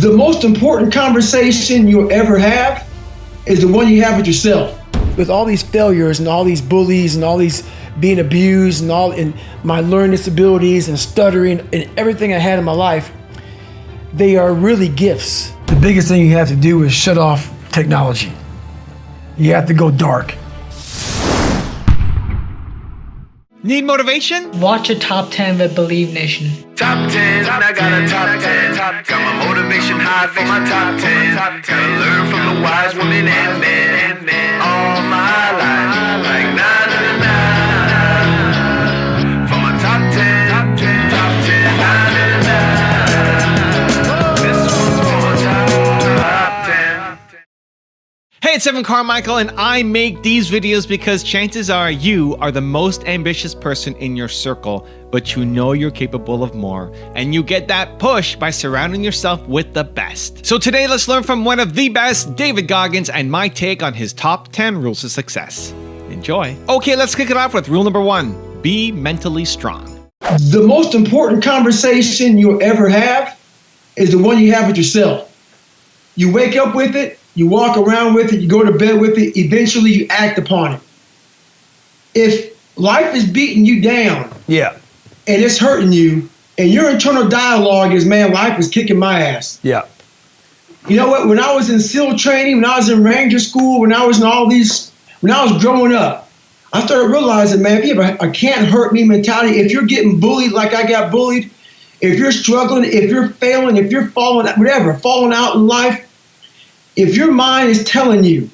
The most important conversation you'll ever have is the one you have with yourself. With all these failures and all these bullies and all these being abused and my learning disabilities and stuttering and everything I had in my life, they are really gifts. The biggest thing you have to do is shut off technology. You have to go dark. Need motivation? Watch a top 10 with Believe Nation. Top 10, I got a top 10. Got my motivation high for my top 10. Gotta learn from the wise women and men. All my life, like 9 for my top 10. Top 10, 9. This one's for my top 10. Hey, it's Carmichael, and I make these videos because chances are you are the most ambitious person in your circle, but you know you're capable of more, and you get that push by surrounding yourself with the best. So today, let's learn from one of the best, David Goggins, and my take on his top 10 rules of success. Enjoy. Okay, let's kick it off with rule number 1, be mentally strong. The most important conversation you'll ever have is the one you have with yourself. You wake up with it, you walk around with it, you go to bed with it, eventually you act upon it. If life is beating you down, and it's hurting you, and your internal dialogue is, man, life is kicking my ass. Yeah. You know what? When I was in SEAL training, when I was in Ranger school, when I was growing up, I started realizing, man, if you have a can't hurt me mentality, if you're getting bullied like I got bullied, if you're struggling, if you're failing, if you're falling out in life, if your mind is telling you,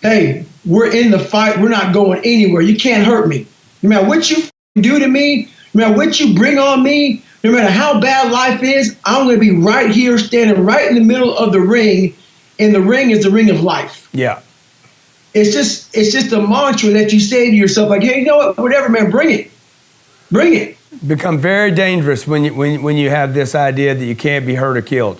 hey, we're in the fight, we're not going anywhere, you can't hurt me. No matter what you do to me, no matter what you bring on me, no matter how bad life is, I'm going to be right here, standing right in the middle of the ring, and the ring is the ring of life. Yeah. It's just a mantra that you say to yourself, like, hey, you know what, whatever, man, bring it. Bring it. Become very dangerous when you have this idea that you can't be hurt or killed.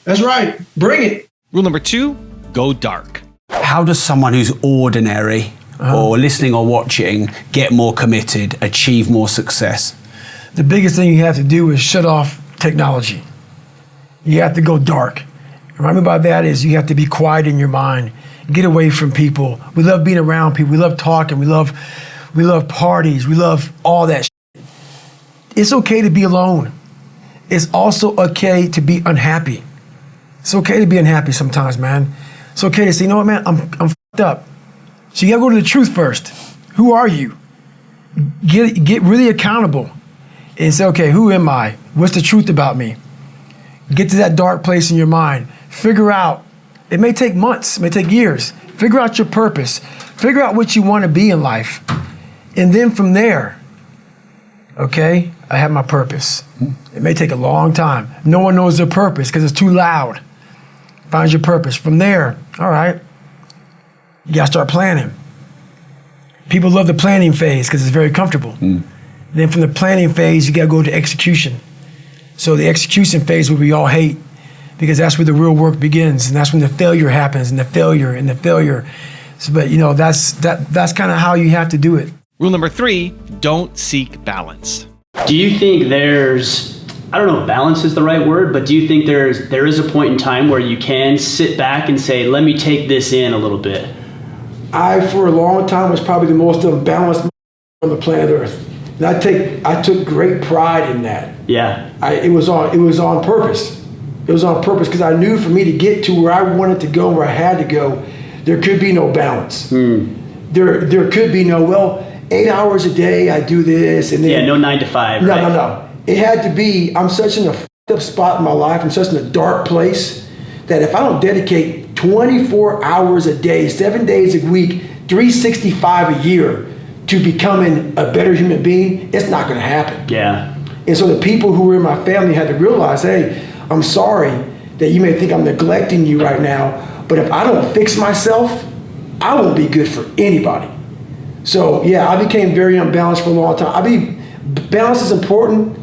That's right. Bring it. Rule number 2, go dark. How does someone who's ordinary or listening or watching get more committed, achieve more success? The biggest thing you have to do is shut off technology. You have to go dark. What I mean by that is you have to be quiet in your mind. Get away from people. We love being around people. We love talking. We love parties. We love all that shit. It's okay to be alone. It's also okay to be unhappy. It's okay to be unhappy sometimes, man. It's okay to say, you know what, man, I'm fucked up. So you gotta go to the truth first. Who are you? Get really accountable and say, okay, who am I? What's the truth about me? Get to that dark place in your mind. Figure out, it may take months, it may take years. Figure out your purpose. Figure out what you wanna be in life. And then from there, okay, I have my purpose. It may take a long time. No one knows their purpose because it's too loud. Find your purpose. From there, all right, you gotta start planning. People love the planning phase because it's very comfortable. Then from the planning phase, you gotta go to execution. So the execution phase, what we all hate, because that's where the real work begins, and that's when the failure happens, and the failure. So, but you know, that's kind of how you have to do it. Rule number 3, don't seek balance. Do you think there's, I don't know if balance is the right word, but do you think there is a point in time where you can sit back and say, let me take this in a little bit? I, for a long time, was probably the most unbalanced on the planet Earth. And I took great pride in that. Yeah. It was on purpose. It was on purpose because I knew for me to get to where I wanted to go, where I had to go, there could be no balance. There could be no, well, 8 hours a day, I do this, and then no 9 to 5. No, right? no. It had to be, I'm such in a fucked up spot in my life, I'm such in a dark place, that if I don't dedicate 24 hours a day, 7 days a week, 365 a year to becoming a better human being, it's not gonna happen. Yeah. And so the people who were in my family had to realize, hey, I'm sorry that you may think I'm neglecting you right now, but if I don't fix myself, I won't be good for anybody. So yeah, I became very unbalanced for a long time. Balance is important,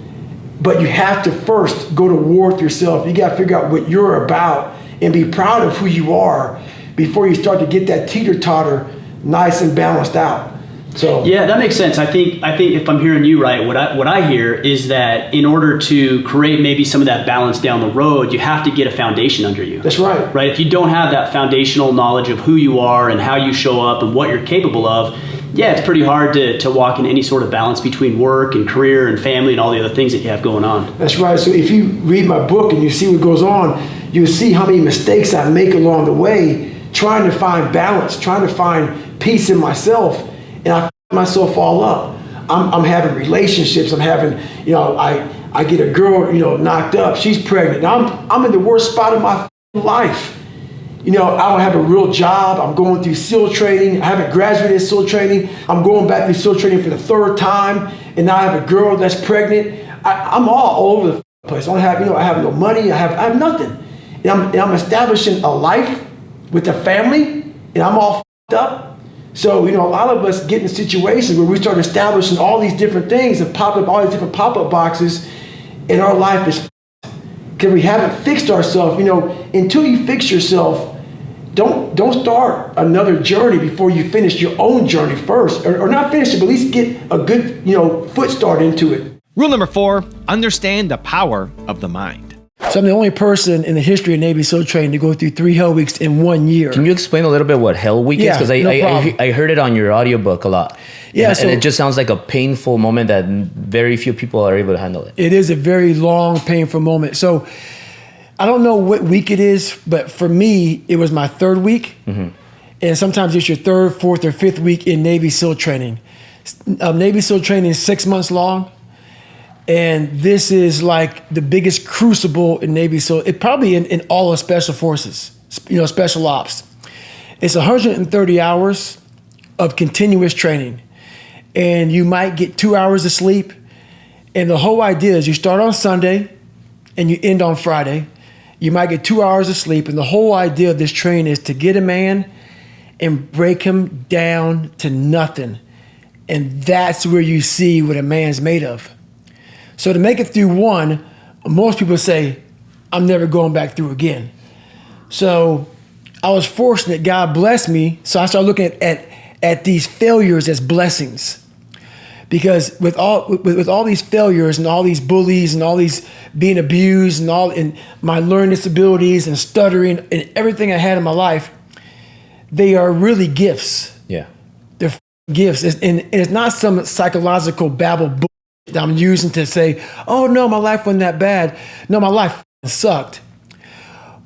but you have to first go to war with yourself. You gotta figure out what you're about and be proud of who you are before you start to get that teeter-totter nice and balanced out. So Yeah, that makes sense. I think if I'm hearing you right, what I hear is that in order to create maybe some of that balance down the road, you have to get a foundation under you. that's right. Right? If you don't have that foundational knowledge of who you are and how you show up and what you're capable of, yeah, it's pretty hard to walk in any sort of balance between work and career and family and all the other things that you have going on. That's right. So if you read my book and you see what goes on, you'll see how many mistakes I make along the way, trying to find balance, trying to find peace in myself, and I f myself all up. I'm having relationships. I'm having, I get a girl, knocked up. She's pregnant. I'm in the worst spot of my life. I don't have a real job. I'm going through SEAL training. I haven't graduated SEAL training. I'm going back through SEAL training for the 3rd time, and now I have a girl that's pregnant. I'm all over the place. I have no money. I have nothing. And I'm establishing a life with a family, and I'm all f***ed up. So, a lot of us get in situations where we start establishing all these different things and pop up all these different pop-up boxes, and our life is because we haven't fixed ourselves. Until you fix yourself, don't start another journey before you finish your own journey first, or not finish it, but at least get a good, foot start into it. Rule number 4, understand the power of the mind. So I'm the only person in the history of Navy SEAL training to go through 3 Hell Weeks in 1 year. Can you explain a little bit what Hell Week is? Yeah, Because no problem. I heard it on your audiobook a lot. Yeah, and it just sounds like a painful moment that very few people are able to handle it. It is a very long, painful moment. So I don't know what week it is, but for me, it was my 3rd week. Mm-hmm. And sometimes it's your 3rd, 4th, or 5th week in Navy SEAL training. Navy SEAL training is 6 months long. And this is like the biggest crucible in Navy SEAL, it probably in all of Special Forces, Special Ops. It's 130 hours of continuous training. And you might get 2 hours of sleep. And the whole idea is you start on Sunday and you end on Friday. You might get 2 hours of sleep. And the whole idea of this training is to get a man and break him down to nothing. And that's where you see what a man's made of. So to make it through 1, most people say, I'm never going back through again. So I was fortunate, God blessed me. So I started looking at these failures as blessings. Because with all these failures and all these bullies and all these being abused and my learning disabilities and stuttering and everything I had in my life, they are really gifts. Yeah. They're gifts. And it's not some psychological babble book that I'm using to say, oh no, my life wasn't that bad. No, my life sucked.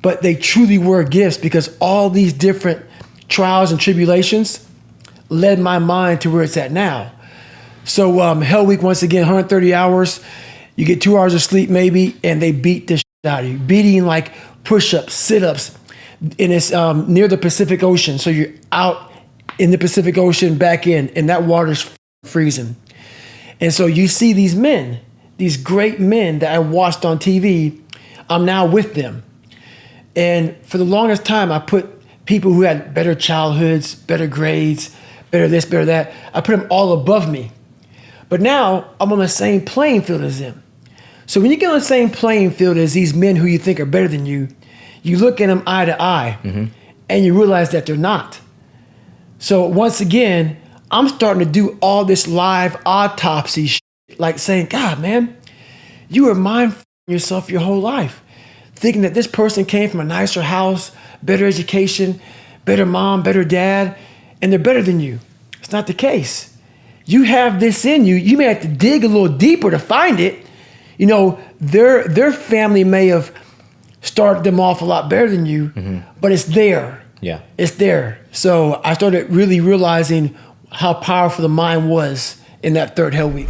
But they truly were gifts because all these different trials and tribulations led my mind to where it's at now. So Hell Week, once again, 130 hours. You get 2 hours of sleep maybe, and they beat the shit out of you. Beating like push-ups, sit-ups. And it's near the Pacific Ocean. So you're out in the Pacific Ocean, back in, and that water's freezing. And so you see these men, these great men that I watched on TV, I'm now with them. And for the longest time, I put people who had better childhoods, better grades, better this, better that, I put them all above me. But now I'm on the same playing field as them. So when you get on the same playing field as these men who you think are better than you look at them eye to eye, and you realize that they're not. So once again, I'm starting to do all this live autopsy shit, like saying, God, man, you were mind yourself your whole life, thinking that this person came from a nicer house, better education, better mom, better dad, and they're better than you. It's not the case. You have this in you. You may have to dig a little deeper to find it. Their family may have started them off a lot better than you, but it's there. Yeah. It's there. So I started really realizing how powerful the mind was in that 3rd Hell Week.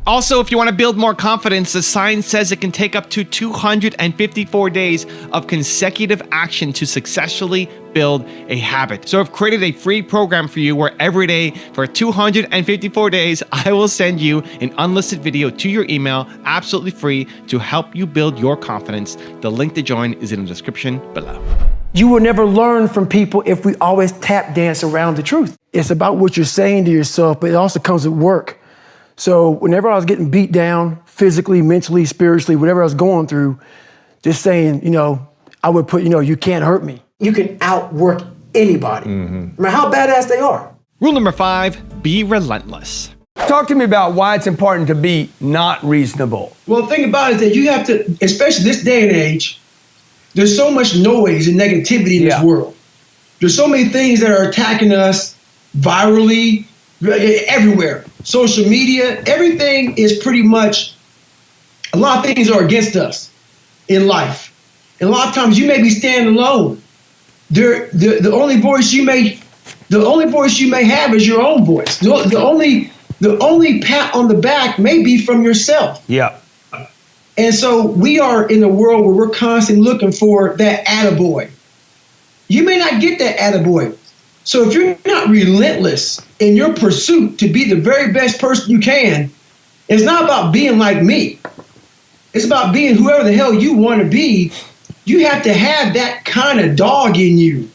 Also, if you want to build more confidence, the science says it can take up to 254 days of consecutive action to successfully build a habit. So I've created a free program for you where every day for 254 days, I will send you an unlisted video to your email, absolutely free, to help you build your confidence. The link to join is in the description below. You will never learn from people if we always tap dance around the truth. It's about what you're saying to yourself, but it also comes with work. So whenever I was getting beat down, physically, mentally, spiritually, whatever I was going through, just saying, I would put, you can't hurt me. You can outwork anybody, no matter how badass they are. Rule number 5, be relentless. Talk to me about why it's important to be not reasonable. Well, the thing about it is that you have to, especially this day and age, there's so much noise and negativity in this world. There's so many things that are attacking us virally, everywhere. Social media, everything is pretty much, a lot of things are against us in life. And a lot of times you may be standing alone. The only voice you may have is your own voice. The only pat on the back may be from yourself. Yeah. And so we are in a world where we're constantly looking for that attaboy. You may not get that attaboy. So if you're not relentless in your pursuit to be the very best person you can, it's not about being like me. It's about being whoever the hell you want to be. You have to have that kind of dog in you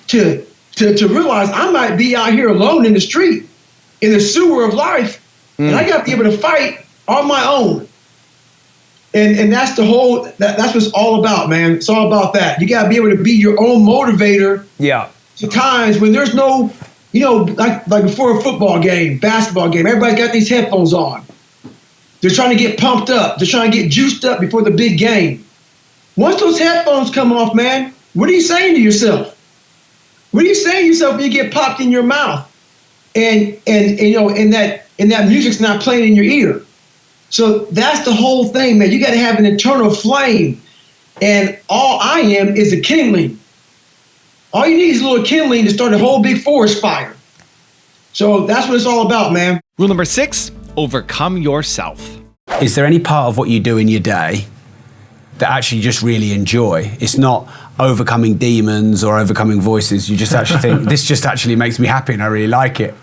to realize I might be out here alone in the street, in the sewer of life, and I got to be able to fight on my own. And that's that's what it's all about, man. It's all about that. You got to be able to be your own motivator. Yeah. To times when there's no, like before a football game, basketball game, everybody's got these headphones on. They're trying to get pumped up. They're trying to get juiced up before the big game. Once those headphones come off, man, what are you saying to yourself? What are you saying to yourself when you get popped in your mouth? And that music's not playing in your ear. So that's the whole thing, man. You got to have an internal flame. And all I am is a kindling. All you need is a little kindling to start a whole big forest fire. So that's what it's all about, man. Rule number 6, overcome yourself. Is there any part of what you do in your day that actually you just really enjoy? It's not overcoming demons or overcoming voices. You just actually think, this just actually makes me happy and I really like it.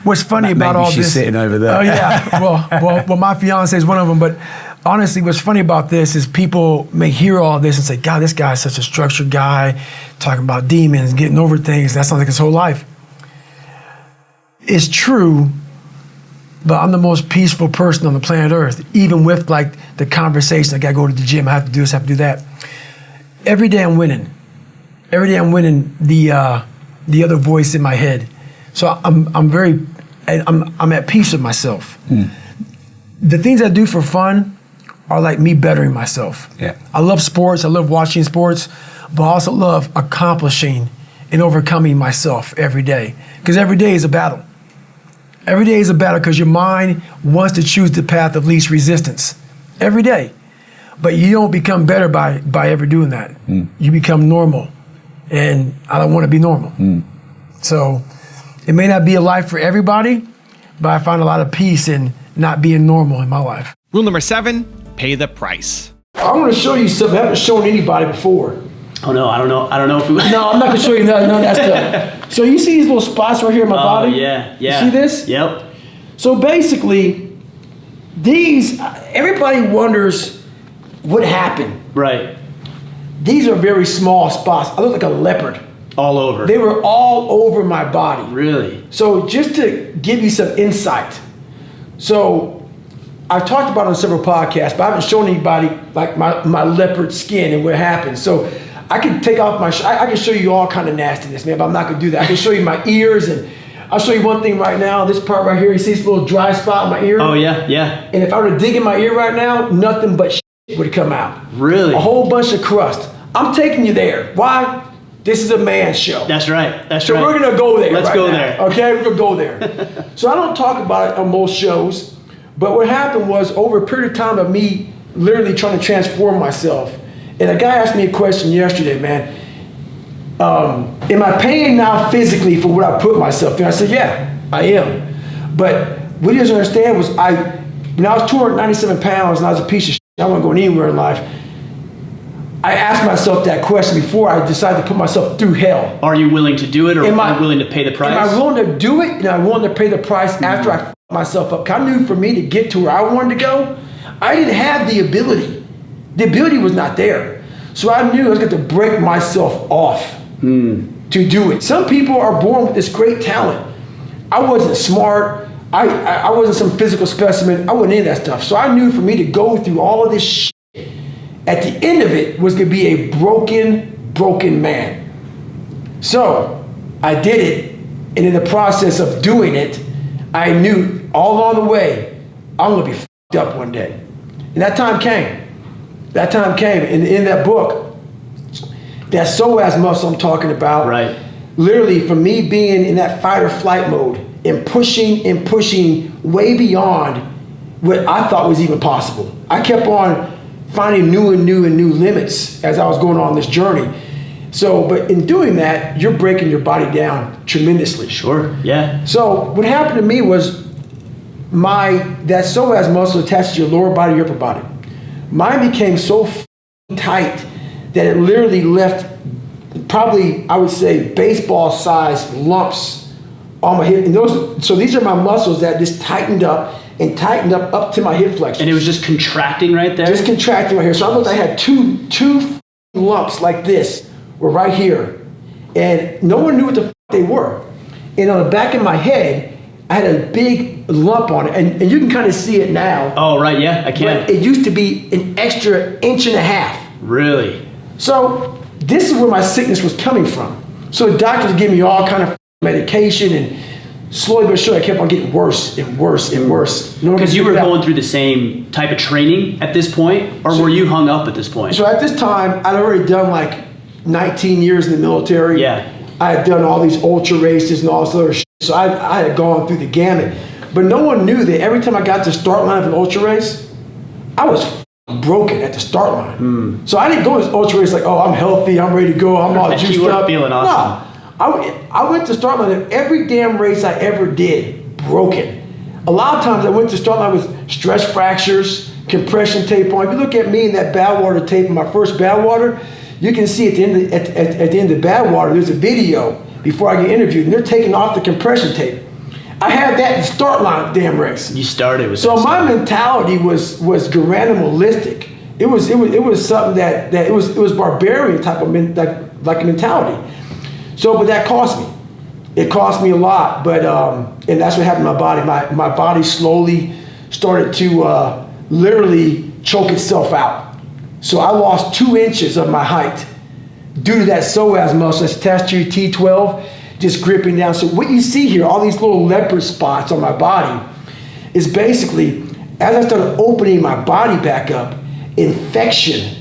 What's funny about all she's this? sitting over there. Oh yeah. Well, my fiance is one of them. But honestly, what's funny about this is people may hear all this and say, "God, this guy's such a structured guy, talking about demons, getting over things. That sounds like his whole life." It's true, but I'm the most peaceful person on the planet Earth. Even with like the conversation, I gotta go to the gym, I have to do this, I have to do that. Every day I'm winning. Every day I'm winning the other voice in my head. So I'm at peace with myself. The things I do for fun are like me bettering myself. Yeah. I love sports, I love watching sports, but I also love accomplishing and overcoming myself every day. Because every day is a battle. Every day is a battle because your mind wants to choose the path of least resistance. Every day. But you don't become better by ever doing that. You become normal. And I don't want to be normal. So it may not be a life for everybody, but I find a lot of peace in not being normal in my life. Rule number 7, pay the price. I want to show you something I haven't shown anybody before. Oh no, I don't know if we No, I'm not going to show you none of that stuff. So you see these little spots right here in my body? Yeah. You see this? Yep. So basically, these, everybody wonders what happened. Right. These are very small spots. I look like a leopard. All over. They were all over my body. Really? So just to give you some insight. So I've talked about it on several podcasts, but I haven't shown anybody like my leopard skin and what happened. So I can take off I can show you all kind of nastiness, man, but I'm not gonna do that. I can show you my ears, and I'll show you one thing right now. This part right here, you see this little dry spot in my ear? Oh yeah. And if I were to dig in my ear right now, nothing but shit would come out. Really? A whole bunch of crust. I'm taking you there. Why? This is a man's show. That's right. So we're gonna go there. Let's right go now. there. Okay, we're gonna go there. So I don't talk about it on most shows, but what happened was over a period of time of me literally trying to transform myself, and a guy asked me a question yesterday, man. Am I paying now physically for what I put myself in? I said, yeah, I am. But what he doesn't understand was when I was 297 pounds and I was a piece of shit, I wasn't going anywhere in life. I asked myself that question before I decided to put myself through hell. Are you willing to do it, or are you willing to pay the price? Am I willing to do it, and I'm willing to pay the price after I f*** myself up? 'Cause I knew for me to get to where I wanted to go, I didn't have the ability. The ability was not there. So I knew I was going to break myself off to do it. Some people are born with this great talent. I wasn't smart. I wasn't some physical specimen. I wasn't any of that stuff. So I knew for me to go through all of this shit, at the end of it was going to be a broken man. So I did it, And in the process of doing it, I knew all along the way, I'm gonna be fucked up one day. And that time came. That time came. And in that book, that psoas muscle I'm talking about, Right. literally from me being in that fight or flight mode and pushing way beyond what I thought was even possible. I kept on finding new limits as I was going on this journey. So, but in doing that, you're breaking your body down tremendously. Sure. Yeah. So what happened to me was that psoas muscle attached to your lower body, your upper body. Mine became so tight that it literally left probably, I would say, baseball-sized lumps on my hip. And so these are my muscles that just tightened up to my hip flexors. And it was just contracting right there? Just contracting right here. So I had two lumps like this were right here. And no one knew what the they were. And on the back of my head, I had a big lump on it. And you can kind of see it now. Oh, right, yeah, I can. But it used to be an extra 1.5 inches. Really? So this is where my sickness was coming from. So the doctors gave me all kind of medication, and slowly but surely I kept on getting worse and worse and worse. Because you were going through the same type of training at this point, or were you hung up at this point? So at this time, I'd already done like 19 years in the military. Yeah. I had done all these ultra races and all this other shit. So I had gone through the gamut. But no one knew that every time I got to the start line of an ultra race, I was broken at the start line. So I didn't go to this ultra race like, oh, I'm healthy, I'm ready to go, I'm all juiced You were up. feeling awesome. No, I went to start line of every damn race I ever did, broken. A lot of times I went to start line with stress fractures, compression tape on. If you look at me in that bad water tape, in my first bad water, you can see at the end of bad water, there's a video before I get interviewed, and they're taking off the compression tape. I had that in the start line of the damn race. You started with So my mentality was animalistic. It was something that it was barbarian type of like a mentality. So, but that cost me. It cost me a lot. But and that's what happened to my body. My body slowly started to literally choke itself out. So I lost 2 inches of my height due to that psoas muscle that's attached to your T12, just gripping down. So what you see here, all these little leopard spots on my body, is basically, as I started opening my body back up, infection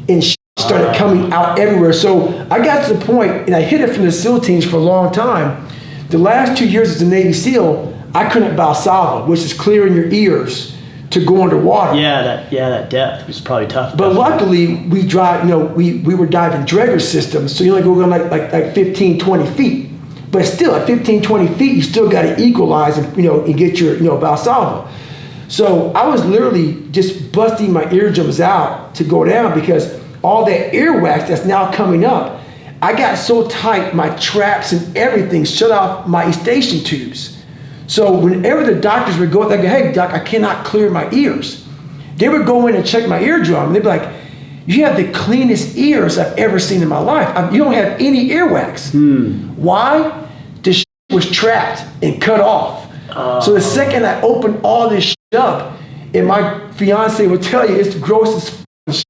and shit started coming out everywhere. So I got to the point, and I hid it from the SEAL teams for a long time. The last 2 years as a Navy SEAL, I couldn't Valsalva, which is clearing your ears to go underwater. Yeah, that depth was probably tough. But luckily, we were diving Draeger systems, so you only go like 15, 20 feet. But still, at 15, 20 feet, you still got to equalize and get your Valsalva. So I was literally just busting my eardrums out to go down because all that earwax that's now coming up, I got so tight, my traps and everything shut off my eustachian tubes. So whenever the doctors would go, they'd go, hey, doc, I cannot clear my ears. They would go in and check my eardrum, and they'd be like, you have the cleanest ears I've ever seen in my life. You don't have any earwax. Why? The shit was trapped and cut off. So the second I opened all this shit up, and my fiance would tell you, it's the grossest shit.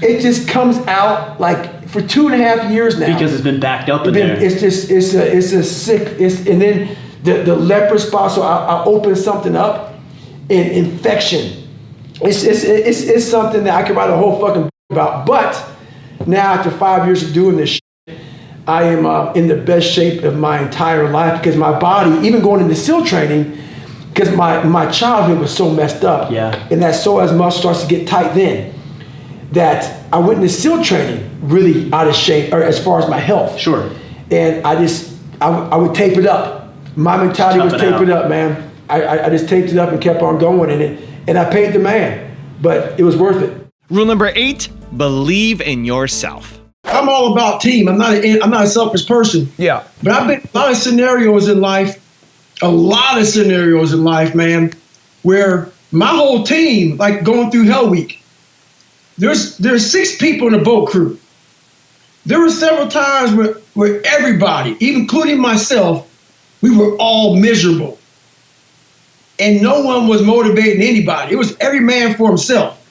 It just comes out like for 2.5 years now. Because it's been backed up in there. It's just, it's a sick, and then the leopard spot, so I open something up, and infection. It's something that I could write a whole fucking book about. But now after 5 years of doing this shit, I am in the best shape of my entire life because my body, even going into SEAL training, because my childhood was so messed up. Yeah. And that psoas muscle starts to get tight then, that I went into SEAL training really out of shape, or as far as my health. Sure. And I would tape it up. My mentality was tape it up, man. I just taped it up and kept on going in it. And I paid the man, but it was worth it. Rule number 8, believe in yourself. I'm all about team. I'm not a selfish person. Yeah. But I've been a lot of scenarios in life, man, where my whole team, like going through Hell Week, there's 6 people in a boat crew. There were several times where everybody, even including myself, we were all miserable. And no one was motivating anybody. It was every man for himself.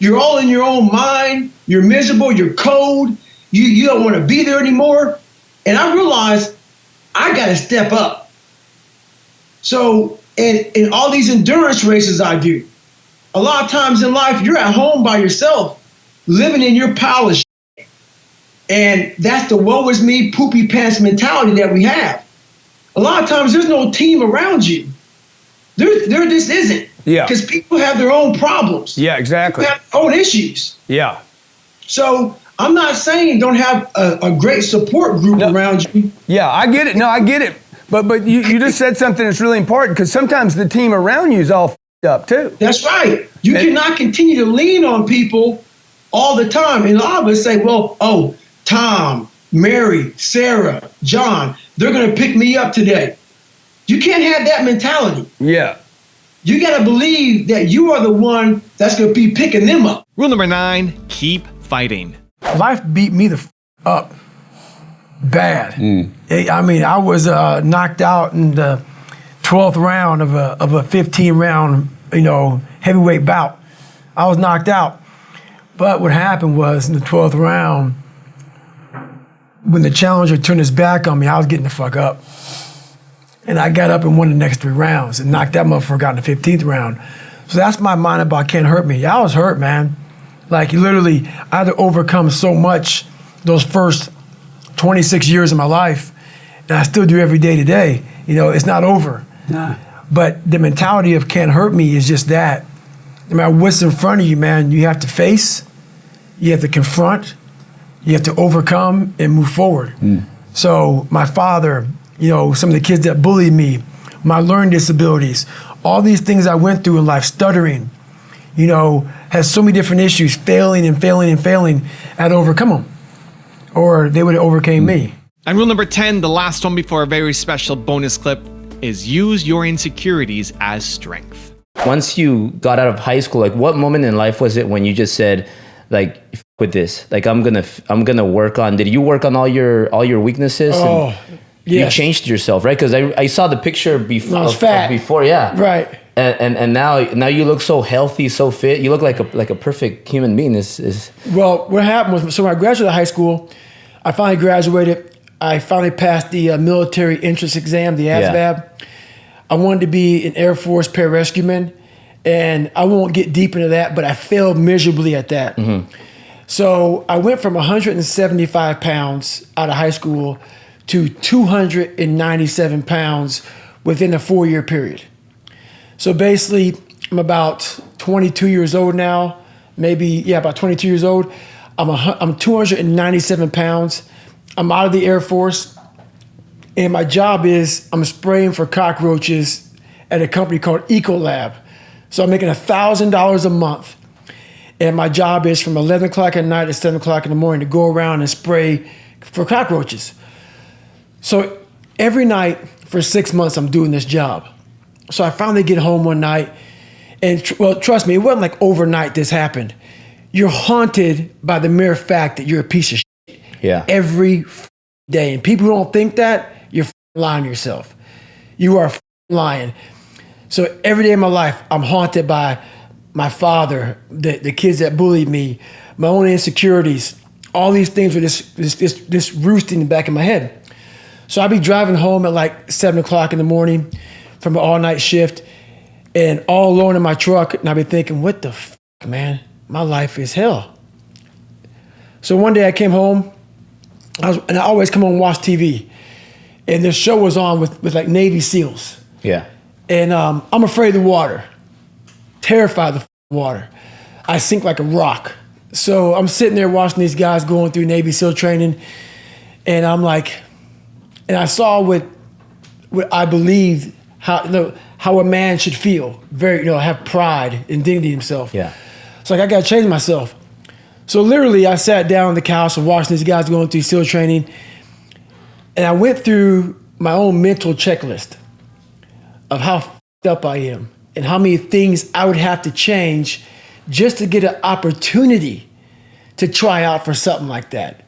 You're all in your own mind. You're miserable. You're cold. You don't want to be there anymore. And I realized I got to step up. So in all these endurance races I do, a lot of times in life, you're at home by yourself, living in your pile of shit. And that's the woe is me, poopy pants mentality that we have. A lot of times there's no team around you. There just isn't. Yeah. Because people have their own problems. Yeah, exactly. People have their own issues. Yeah. So I'm not saying don't have a great support group around you. Yeah, I get it. No, I get it. But you just said something that's really important, because sometimes the team around you is all f***ed up too. That's right. You cannot continue to lean on people all the time. And a lot of us say, well, oh, Tom, Mary, Sarah, John, they're going to pick me up today. You can't have that mentality. Yeah. You got to believe that you are the one that's going to be picking them up. Rule number 9, keep fighting. Life beat me the up bad. I mean, I was knocked out in the 12th round of a 15 round, heavyweight bout. I was knocked out. But what happened was in the 12th round, when the challenger turned his back on me, I was getting the fuck up. And I got up and won the next 3 rounds and knocked that motherfucker out in the 15th round. So that's my mind about can't hurt me. I was hurt, man. Like literally, I had to overcome so much those first 26 years of my life, and I still do every day today. It's not over. No. But the mentality of can't hurt me is just that. No matter what's in front of you, man, you have to face, you have to confront, you have to overcome and move forward. So my father, some of the kids that bullied me, my learning disabilities, all these things I went through in life, stuttering, has so many different issues, failing and failing and failing. I had to overcome them, or they would have overcame me. And rule number 10, the last one before a very special bonus clip, is use your insecurities as strength. Once you got out of high school, like what moment in life was it when you just said, like, F with this, like I'm gonna work on? Did you work on all your weaknesses? Oh, yes. You changed yourself, right? Because I saw the picture before. I was fat. Before, yeah. Right. And now you look so healthy, so fit. You look like a perfect human being. Well, what happened was, so when I graduated high school, I finally graduated. I finally passed the military entrance exam, the ASVAB. Yeah. I wanted to be an Air Force pararescueman, and I won't get deep into that, but I failed miserably at that. So I went from 175 pounds out of high school to 297 pounds within a 4-year period. So basically, I'm about 22 years old now, about 22 years old. I'm 297 pounds. I'm out of the Air Force, and my job is I'm spraying for cockroaches at a company called Ecolab. So I'm making $1,000 a month, and my job is from 11 o'clock at night to 7 o'clock in the morning to go around and spray for cockroaches. So every night for 6 months, I'm doing this job. So I finally get home one night, and trust me, it wasn't like overnight this happened. You're haunted by the mere fact that you're a piece of shit every day. And people who don't think that, you're lying to yourself. You are lying. So every day of my life, I'm haunted by my father, the kids that bullied me, my own insecurities. All these things were this roosting in the back of my head. So I'd be driving home at like 7 o'clock in the morning from an all-night shift, and all alone in my truck, and I'd be thinking, what the fuck, man? My life is hell. So one day I came home, and I always come home and watch TV, and this show was on with like Navy SEALs. Yeah. And I'm afraid of the water, terrified of the water. I sink like a rock. So I'm sitting there watching these guys going through Navy SEAL training, and I'm like, and I saw what I believed how a man should feel, very, have pride and dignity in himself. Yeah. So like, I gotta change myself. So literally I sat down on the couch and watched these guys going through SEAL training, and I went through my own mental checklist of how f***ed up I am and how many things I would have to change just to get an opportunity to try out for something like that.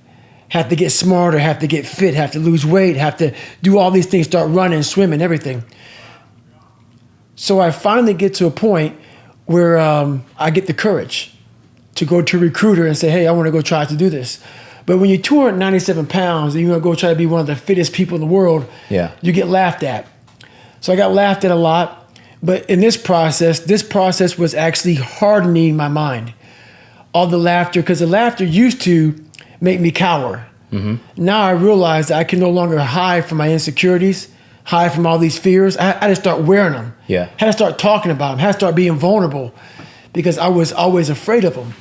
Have to get smarter, have to get fit, have to lose weight, have to do all these things, start running, swimming, everything. So I finally get to a point where I get the courage to go to a recruiter and say, hey, I want to go try to do this. But when you're 297 pounds and you're gonna go try to be one of the fittest people in the world, you get laughed at. So I got laughed at a lot. But in this process was actually hardening my mind. All the laughter, because the laughter used to make me cower. Now I realize that I can no longer hide from my insecurities, hide from all these fears. I had to start wearing them. I had to start talking about them. I had to start being vulnerable because I was always afraid of them.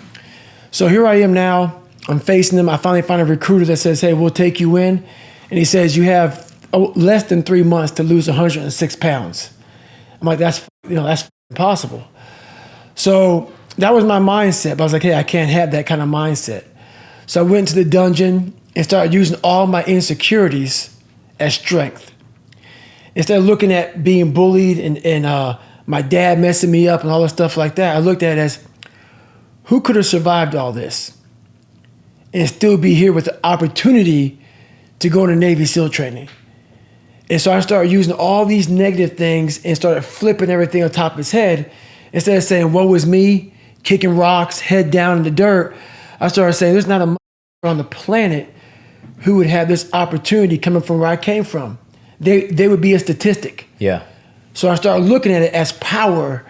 So here I am now. I'm facing them. I finally find a recruiter that says, hey, we'll take you in. And he says, you have less than 3 months to lose 106 pounds. I'm like, that's impossible. So that was my mindset. But I was like, hey, I can't have that kind of mindset. So I went to the dungeon and started using all my insecurities as strength. Instead of looking at being bullied and my dad messing me up and all that stuff like that, I looked at it as, who could have survived all this and still be here with the opportunity to go into Navy SEAL training? And so I started using all these negative things and started flipping everything on top of his head. Instead of saying, woe is me, kicking rocks, head down in the dirt, I started saying, there's not a motherfucker on the planet who would have this opportunity coming from where I came from. They would be a statistic. So I started looking at it as power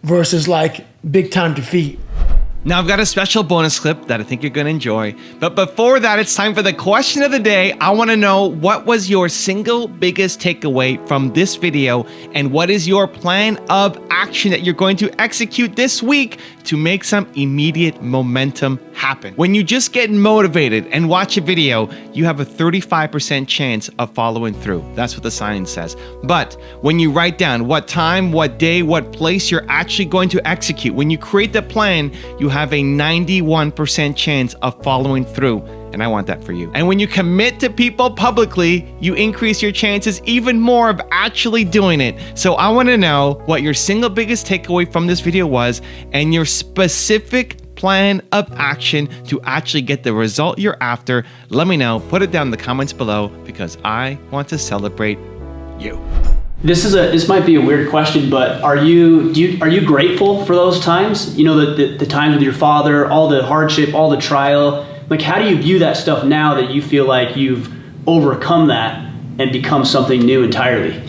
versus like big time defeat. Now I've got a special bonus clip that I think you're gonna enjoy. But before that, it's time for the question of the day. I wanna know, what was your single biggest takeaway from this video, and what is your plan of action that you're going to execute this week to make some immediate momentum happen? When you just get motivated and watch a video, you have a 35% chance of following through. That's what the science says. But when you write down what time, what day, what place you're actually going to execute, when you create the plan, you have a 91% chance of following through. And I want that for you. And when you commit to people publicly, you increase your chances even more of actually doing it. So I want to know what your single biggest takeaway from this video was, and your specific plan of action to actually get the result you're after. Let me know. Put it down in the comments below, because I want to celebrate you. This might be a weird question, but are you grateful for those times? You know, the times with your father, all the hardship, all the trial. Like, how do you view that stuff now that you feel like you've overcome that and become something new entirely?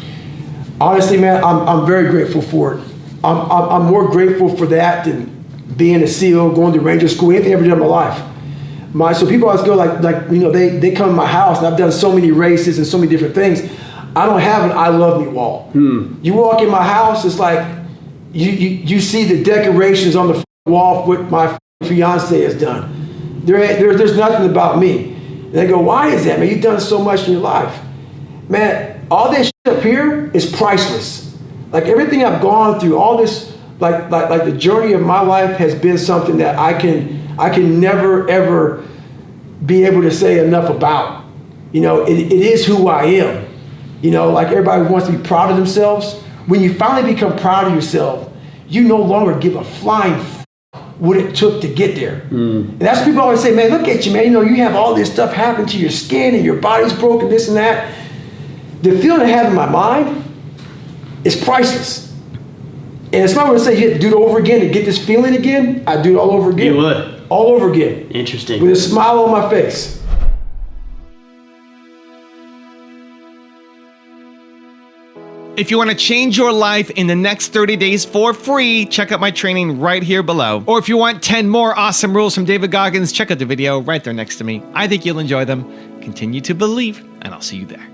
Honestly, man, I'm very grateful for it. I'm more grateful for that than being a SEAL, going to Ranger School, anything I ever did in my life. So people always go like you know, they come to my house, and I've done so many races and so many different things. I don't have an I love me wall. You walk in my house, it's like you see the decorations on the wall of what my fiance has done. There's nothing about me. And they go, why is that, man? You've done so much in your life. Man, all this shit up here is priceless. Like, everything I've gone through, all this, like the journey of my life has been something that I can never ever be able to say enough about. You know, it is who I am. You know, like, everybody wants to be proud of themselves. When you finally become proud of yourself, you no longer give a flying what it took to get there. And that's what people always say, man, look at you, man. You know, you have all this stuff happen to your skin and your body's broken, this and that. The feeling I have in my mind is priceless. And if I were to say you had to do it over again to get this feeling again, I'd do it all over again. You would? All over again. Interesting. With a smile on my face. If you want to change your life in the next 30 days for free, check out my training right here below. Or if you want 10 more awesome rules from David Goggins, check out the video right there next to me. I think you'll enjoy them. Continue to believe, and I'll see you there.